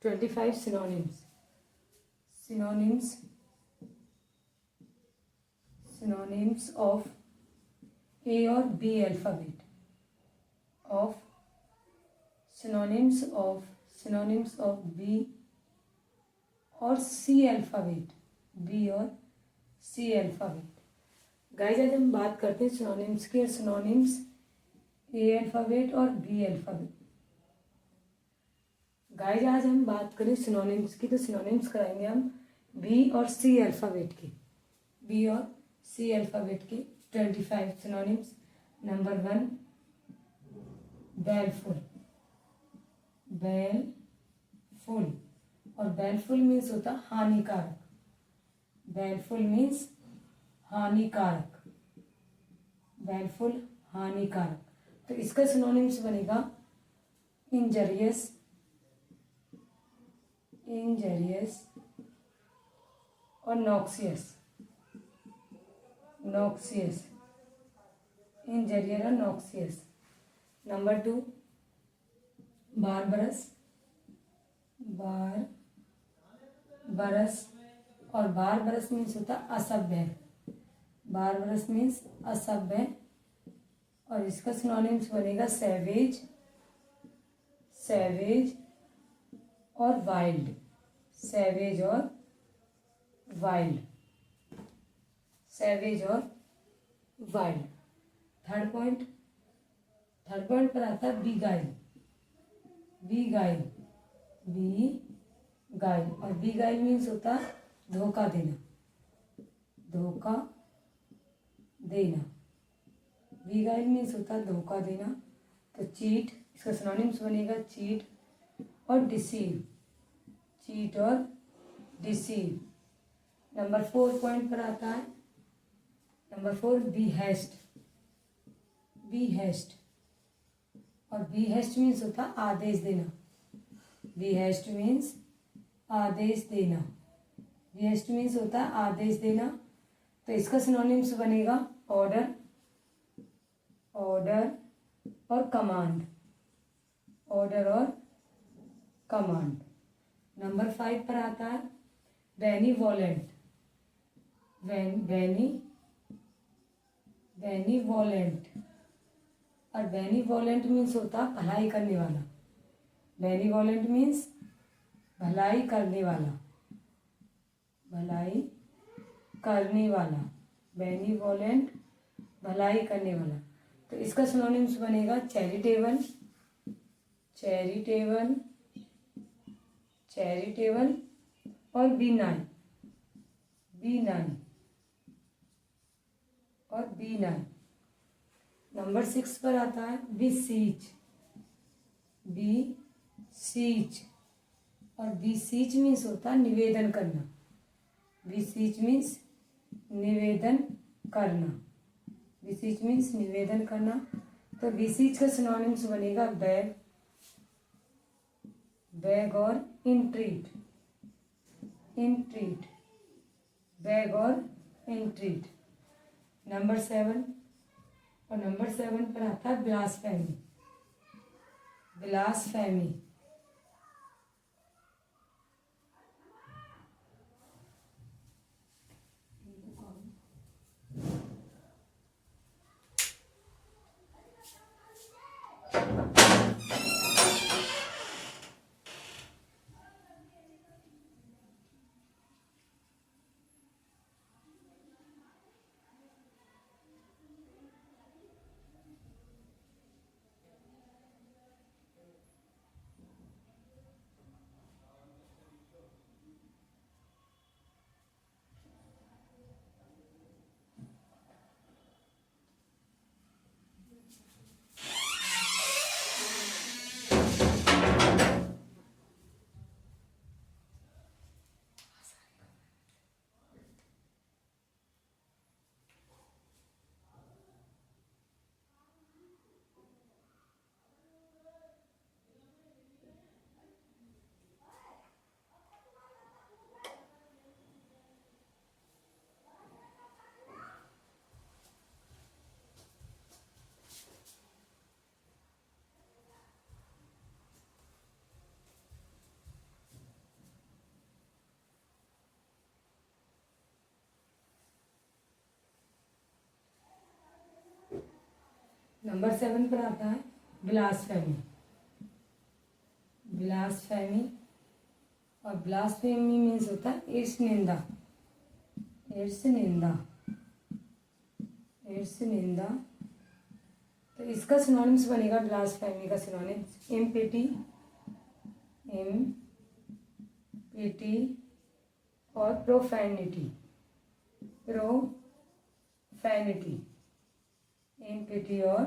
25 synonyms. Synonyms of A or B alphabet. Synonyms of B और C alphabet. B और C alphabet. Guys आज हम बात करते हैं सिनोनिम्स की. सिनोनिम्स ए अल्फ़ाबेट और बी अल्फ़ाबेट. गाइस आज हम बात करें सिनोनिम्स की, तो सिनोनिम्स कराएंगे हम बी और सी अल्फ़ाबेट की. बी और सी अल्फ़ाबेट की 25 सिनोनिम्स. नंबर 1 बैलफुल. बैलफुल और बैलफुल मीन्स होता हानिकारक. बैलफुल मीन्स हानिकारक. बैलफुल हानिकारक. तो इसका सिनोनिम्स बनेगा इंजरियस. और नॉक्सियस. इंजरियर और नॉक्सियस. Number 2 barbarous. और बारबरस मीन्स होता असभ्य. बारबरस मीन्स असभ्य. और इसका सिनोनिम्स बनेगा सैवेज और वाइल्ड. सैवेज और वाइल्ड. थर्ड पॉइंट पर आता है बीगाइल. और बीगाइल मीन्स होता धोखा देना. बीगाइल मीन्स होता धोखा देना. तो चीट, इसका सिनोनिम्स बनेगा चीट और डिसीव. नंबर 4 पॉइंट पर आता है. Number 4 behest. और बी हेस्ट मीन्स होता आदेश देना. होता आदेश देना. तो इसका सिनोनिम्स बनेगा ऑर्डर और कमांड. नंबर 5 पर आता है बेनीवोलेंट. और बेनीवोलेंट मीन्स होता भलाई करने वाला. बेनीवोलेंट मीन्स भलाई करने वाला. बेनीवोलेंट भलाई करने वाला. तो इसका सिनोनिम्स बनेगा चैरिटेबल और बीनाइन. नंबर 6 पर आता है बीसीच. और बीसीच मीन्स होता निवेदन करना. निवेदन करना. तो बीसीच का सिनोनिम्स बनेगा बैग और इंट्रीट. नंबर 7 पर आता है ब्लास्फेमी. नंबर 7 पर आता है ब्लास्फेमी। ब्लास्फेमी, और ब्लास्फेमी मीन्स होता है ईर्ष निंदा। ईर्ष निंदा, ईर्ष निंदा। तो इसका सिनोनिम्स बनेगा ब्लास्फेमी का सिनोनिम्स इम्पिटी, इम्पिटी और प्रोफैनिटी। प्रोफैनिटी, इम्पिटी और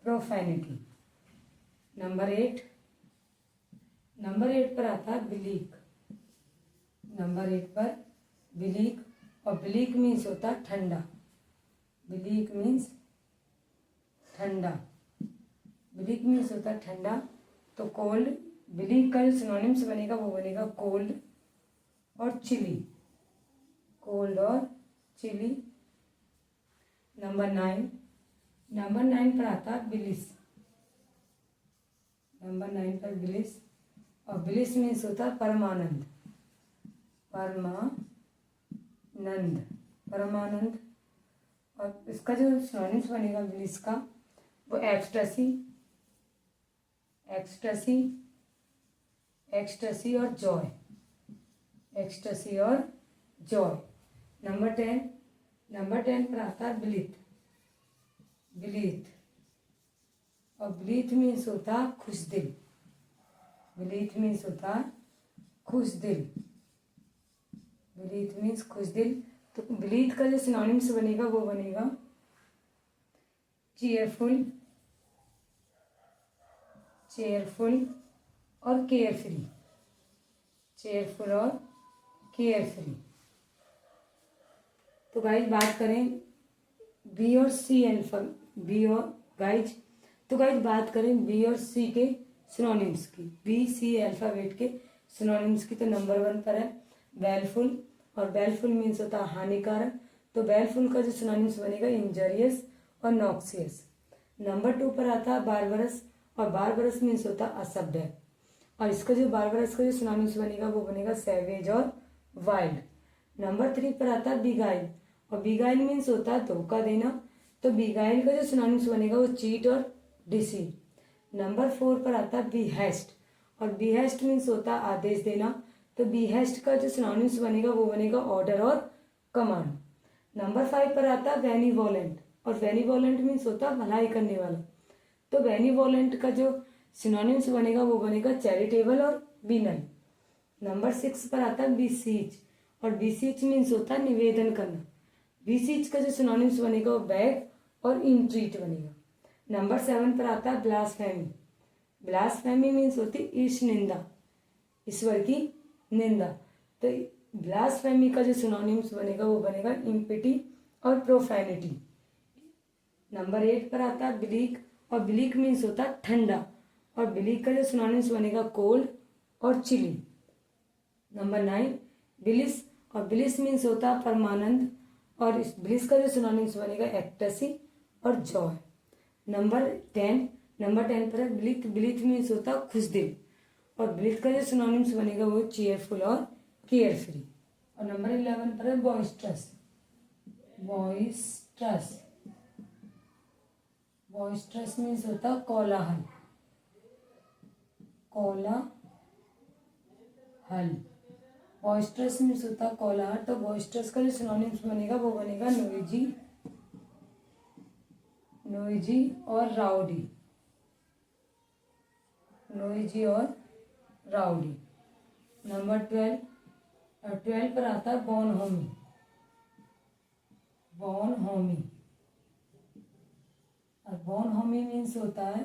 प्रोफैनिटी। नंबर 8 पर आता है बिलीक। नंबर 8 पर बिलीक, और बिलीक मीन्स होता है ठंडा। बिलीक मीन्स ठंडा, बिलीक मीन्स होता है ठंडा। तो कोल्ड, बिलीक का जो सिनोनिम्स बनेगा वो बनेगा कोल्ड और चिली। कोल्ड और चिली। नंबर 9 पर आता है बिलिस। नंबर 9 पर बिलिस, और बिलिस मीन्स होता है परमानंद। परमानंद। और इसका जो सिनोनिम्स बनेगा बिलिस का वो एक्सटेसी, एक्सटेसी और जॉय। एक्सटेसी और जॉय। नंबर 10 पर आता है ब्लीथ। और ब्लीथ मीन्स होता है खुश दिल। ब्लीथ मीन्स होता है खुश दिल। ब्लीथ मीन्स खुश दिल। तो ब्लीथ का जो सिनोनिम्स बनेगा वो बनेगा चीयरफुल और केयरफ्री। चेयरफुल और केयरफ्री। तो गाइज बात करें बी और सी अल्फा, बी और गाइज, तो गाइज बात करें बी और सी के सिनोनिम्स की, बी सी अल्फाबेट के सिनोनिम्स की। तो नंबर 1 पर है बैलफुल, और बैलफुल मीन्स होता है हानिकारक। तो बैलफुल का जो सिनोनिम्स बनेगा इंजरियस और नॉक्सियस। नंबर 2 पर आता है बारबरस, और बारबरस मीन्स होता है असभ्य। और इसका जो बारबरस का जो सिनोनिम्स बनेगा वो बनेगा सैवेज और वाइल्ड। नंबर 3 पर आता है बिगाइल, और बिगाइल मीन्स होता है धोखा देना। तो बिगाइल का जो सिनोनिम्स बनेगा वो चीट और डिसीव। नंबर 4 पर आता है बिहेस्ट, और बिहेस्ट मीन्स होता है आदेश देना। तो बिहेस्ट का जो सिनोनिम्स बनेगा वो बनेगा ऑर्डर और कमांड। नंबर 5 पर आता है बेनिवोलेंट, और बेनिवोलेंट मीन्स होता है भलाई करने वाला। तो बेनिवोलेंट का जो सिनोनिम्स बनेगा वो बनेगा चैरिटेबल और बीनल। नंबर 6 पर आता है बीसीच, और बीसीच मीन्स होता है निवेदन करना। बीसीच का जो सिनोनिम्स बनेगा वो बैग और इंट्रीट बनेगा। नंबर 7 पर आता है ब्लास्फेमी। ब्लास्फेमी मीन्स होती है ईश निंदा, ईश्वर की निंदा। तो ब्लास्फेमी का जो सिनोनिम्स बनेगा वो बनेगा इम्पिटी और प्रोफैनिटी। नंबर 8 पर आता है ब्लीक, और ब्लीक मीन्स होता है ठंडा, और ब्लीक का जो सिनोनिम्स बनेगा कोल्ड और चिली। नंबर 9 बिलिस, और बिलिस मीन्स होता है परमानंद, और इस बिलिस का जो सिनोनिम्स बनेगा एक्टेसी और जॉय। नंबर 10 पर है ब्लिथ। ब्लिथ मीन्स होता है खुश दिल, और ब्लिथ का जो सिनोनिम्स बनेगा वो चीयरफुल और केयरफ्री। और नंबर 11 पर है बॉइस्ट्रस। बॉइस्ट्रस मीन्स होता है कोलाहल। बॉइस्ट्रस मीन्स होता है कोलाहल। तो बॉइस्ट्रस का जो सिनोनिम्स बनेगा वो बनेगा नोइजी और राउडी। नोइजी और राउडी। नंबर 12 पर आता है बोनहोमी। और बोनहोमी मीन्स होता है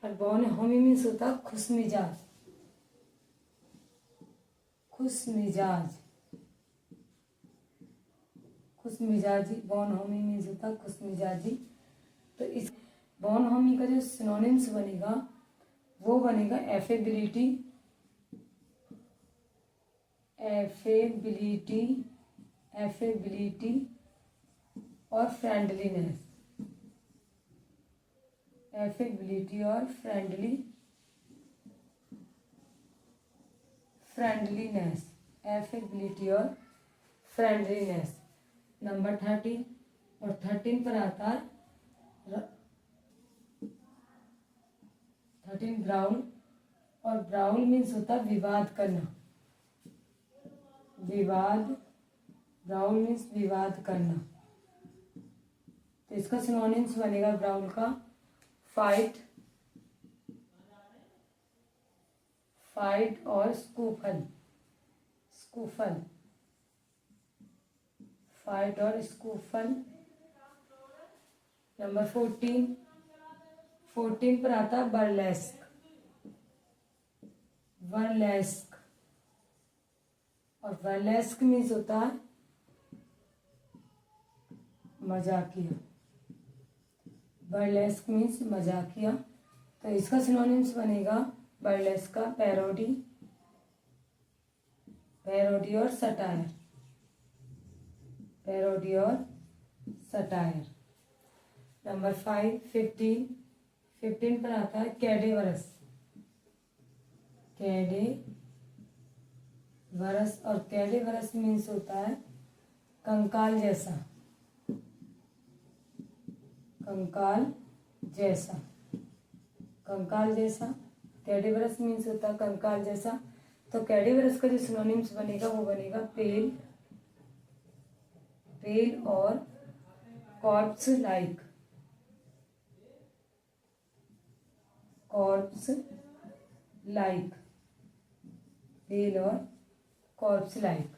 बोनहोमी मीन्स होता है खुशमिजाजी। बोनहोमी मीन्स होता है खुशमिजाजी। तो इस बोनहोमी का जो सिनोनिम्स बनेगा वो बनेगा एफेबिलिटी और फ्रेंडलीनेस। एफेबिलिटी और फ्रेंडलीनेस। नंबर 13 और 13 पर आता है 13 ग्राउल, और ग्राउल मीन्स होता है विवाद करना, विवाद, ग्राउल मीन्स विवाद करना। तो इसका सिनोनिम्स बनेगा ग्राउल का फाइट, फाइट और स्कूफल, स्कूफल, फाइट और स्कूफल। नंबर 14 पर आता है बर्लेस्क, बर्लेस्क, और बर्लेस्क मीन्स होता है मजाकिया, बर्लेस्क मीन्स मजाकिया। तो इसका सिनोनिम्स बनेगा बर्लेस्क का पैरोडी, पैरोडी और सटायर, पैरोडी और सटायर। नंबर 15 पर आता है कैडेवरस, कैडेवरस, और कैडेवरस मीन्स होता है कंकाल जैसा, कंकाल जैसा, कंकाल जैसा। कैडेवरस मीन्स होता है कंकाल जैसा। तो कैडेवरस का जो सिनोनिम्स बनेगा वो बनेगा पेल, पेल और कॉर्प्स लाइक, कॉर्प्स लाइक, पेल और corps like.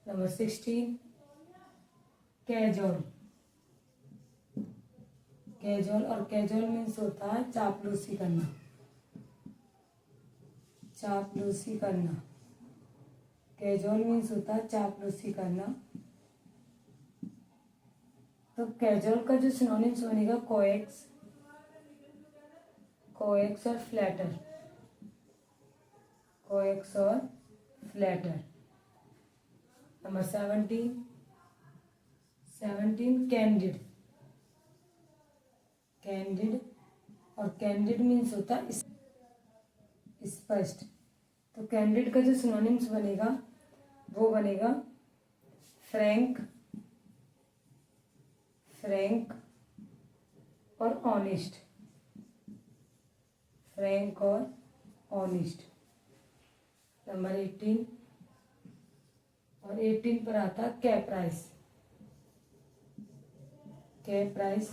Number 16 casual, casual, और कैजुअल मीन्स होता है चापलूसी करना, चापलूसी करना। कैजुअल मीन्स होता है चापलूसी करना। तो कैजुअल का जो सिनोनिम्स बनेगा कोएक्स, कोएक्स और फ्लैटर, कोएक्स और फ्लैटर। नंबर 17 कैंडिड, कैंडिड, और कैंडिड मीन्स होता है स्पष्ट। तो कैंडिड का जो सिनोनिम्स बनेगा वो बनेगा फ्रैंक, फ्रैंक और ऑनेस्ट, फ्रैंक और ऑनेस्ट। नंबर 18, और 18 पर आता है कैप्राइस, कैप्राइस,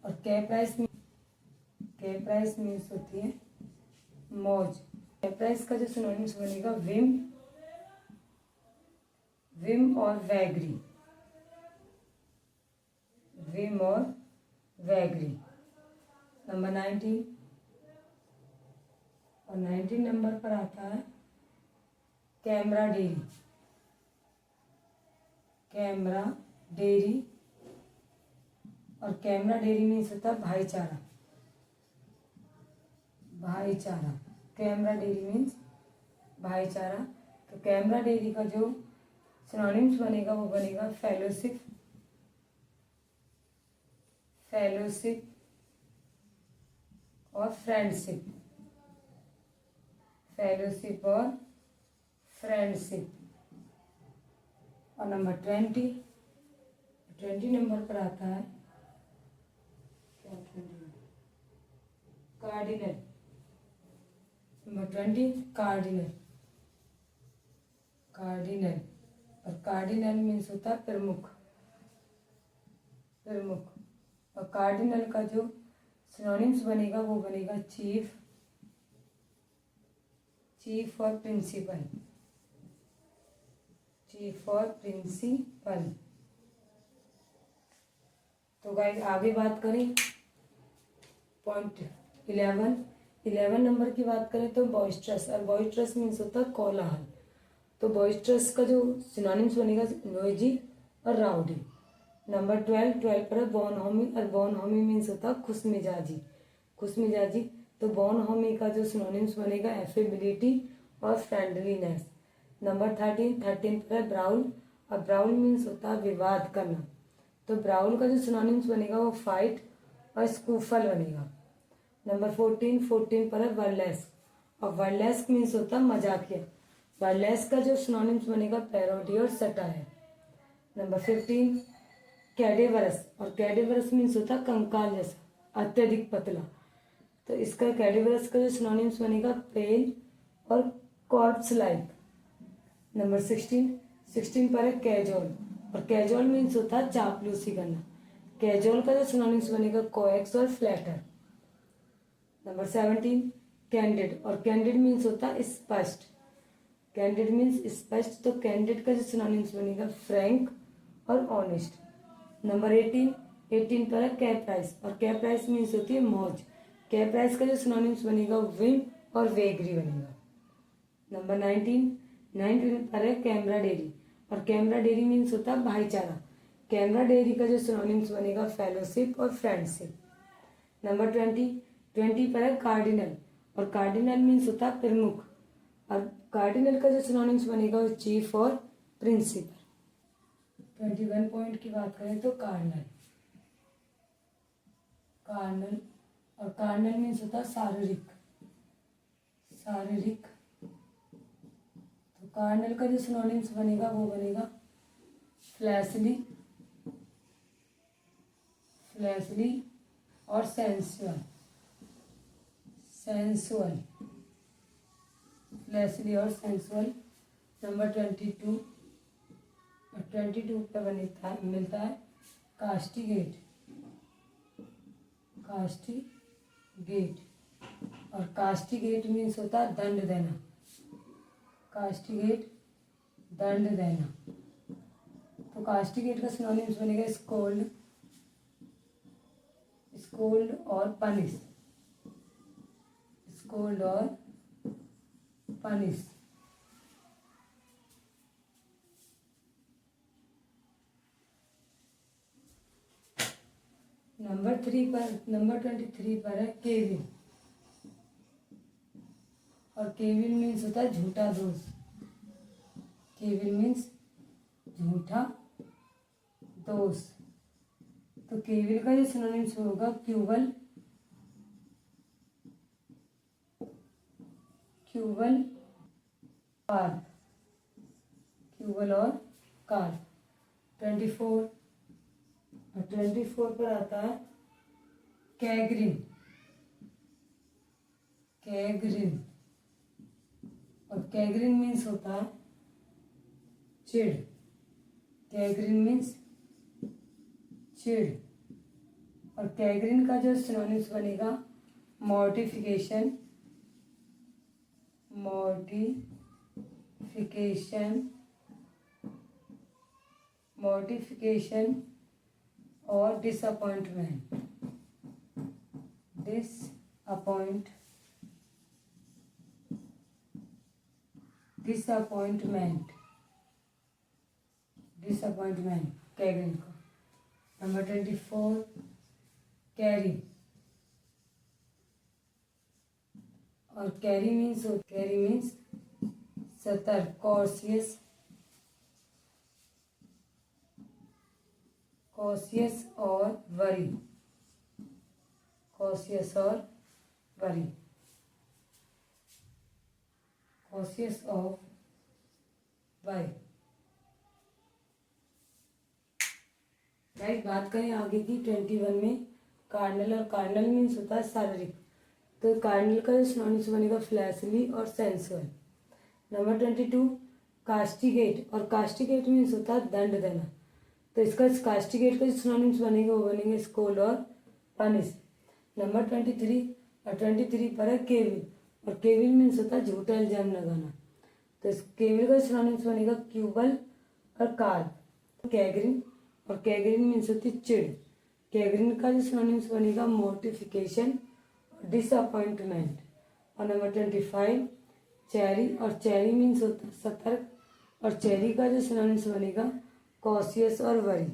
और कैप्राइस मीन्स होती है मौज। कैप्राइस का जो सिनोनिम्स बनेगा विम, विम और वैगरी, विम और वैगरी। नंबर 19, और 19 नंबर पर आता है कैमरा डेरी, कैमरा डेरी, और कैमरा डेरी मीन्स होता है भाईचारा, भाईचारा। कैमरा डेरी मीन्स भाईचारा। तो कैमरा डेरी का जो सिनोनिम्स बनेगा वो बनेगा फेलोशिप, फेलोशिप और फ्रेंडशिप, फेलोशिप और फ्रेंडशिप। और नंबर 20 नंबर पर आता है कार्डिनल। नंबर 20 कार्डिनल, कार्डिनल, और कार्डिनल मीन्स होता है प्रमुख, प्रमुख। और कार्डिनल का जो सिनोनिम्स बनेगा वो बनेगा चीफ, चीफ और प्रिंसिपल, चीफ और प्रिंसिपल। तो गाइस आगे बात करें पॉइंट 11 नंबर की बात करें तो बॉइस्ट्रस, और बॉइस्ट्रस मीन्स होता है कोलाहल। तो बॉइस्ट्रस का जो सिनोनिम्स बनेगा नोइजी और राउडी। नंबर 12 पर बोनहोमी, और बोनहोमी मीन्स होता है खुशमिजाजी, खुशमिजाजी। तो बोनहोमी का जो सिनोनिम्स बनेगा एफेबिलिटी और फ्रेंडलीनेस। नंबर 13 पर ब्राउल, और ब्राउल मीन्स होता है विवाद करना। तो ब्राउल का जो सिनोनिम्स बनेगा वो फाइट और स्कूफल बनेगा। नंबर 14 पर है बर्लेस्क, और बर्लेस्क मीन्स होता है मजाकिया। बर्लेस्क का जो सिनोनिम्स बनेगा पैरोडी और सटायर। नंबर 15 कैडेवरस, और कैडेवरस मीन्स होता है कंकाल जैसा, अत्यधिक पतला। तो इसका कैडेवरस का जो सिनोनिम्स बनेगा पेल और कॉर्प्स लाइक। नंबर 16 पर है कैजोल, और कैजोल मीन्स होता है चापलूसी करना। कैजोल का जो सिनोनिम्स बनेगा कोएक्स और फ्लैटर। नंबर 17 कैंडिड, और कैंडिड मीन्स होता है स्पष्ट। कैंडिड मीन्स स्पष्ट, तो कैंडिड का जो सिनोनिम्स बनेगा फ्रैंक और ऑनेस्ट। नंबर 18 पर है कैप्राइस, और कैप्राइस मीन्स होती है मौज। कैप्राइस का जो सिनोनिम्स बनेगा विम और वेगरी बनेगा। नंबर 19 पर है कैमराडेरी, और कैमराडेरी मीन्स होता है भाईचारा। कैमराडेरी का जो सिनोनिम्स बनेगा फेलोशिप और फ्रेंडशिप। नंबर 20 पर है कार्डिनल, और कार्डिनल मीन्स होता है प्रमुख, और कार्डिनल का जो सिनोनिम्स बनेगा वो चीफ और प्रिंसिपल। 21 पॉइंट की बात करें तो कार्नल, और कार्नल मीन्स होता है शारीरिक। तो कार्नल का जो सिनोनिम्स बनेगा वो बनेगा फ्लैशली और सेंसुअल। फ्लैशली और सेंसुअल। नंबर 22 पे मिलता है कास्टिगेट, और कास्टिगेट मीन्स होता है दंड देना। तो कास्टिगेट का सिनोनिम्स बनेगा स्कोल्ड और पनिश। नंबर 23 पर है केविल, और केविल मीन्स होता है झूठा दोष। तो केविल का जो सिनोनिम्स होगा क्यूबल और कार्प। 24 पर आता है कैगरिन, और कैगरिन मीन्स होता है चिड़। और कैगरिन का जो सिनोनिम्स बनेगा मॉर्टिफिकेशन और डिसअपॉइंटमेंट। कैगरिन को। नंबर 24 कैरी, और कैरी मीन्स सतर्क, कॉशियस और वरी। राइट, बात करें आगे की 21 में कार्नल, और कार्नल मीन्स होता है शारीरिक। तो कार्नल का जो सिनोनिम्स बनेगा फ्लैशली और सेंसुअल। नंबर 22 कास्टिगेट, और कास्टिगेट मीन्स होता है दंड देना। तो इसका कास्टिगेट का जो सिनोनिम्स बनेंगे वो बनेंगे स्कोल्ड और पनिश। नंबर 23 पर है केविल, और केविल मीन्स होता है झूठा इल्जाम लगाना। तो इस केविल का सिनोनिम्स बनेगा क्यूबल और कार्प। कैगरिन, और कैगरिन मीन्स होती है चिड़। कैगरिन का जो सिनोनिम्स बनेगा मोर्टिफिकेशन और डिसअपॉइंटमेंट। और नंबर 25 चेरी, और चेरी मीन्स होता है सतर्क, और चेरी का जो सिनोनिम्स बनेगा कॉशियस और वरी।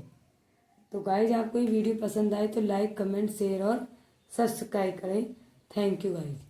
तो गाइज आपको ये वीडियो पसंद आए तो लाइक, कमेंट, शेयर और सब्सक्राइब करें। Thank you guys.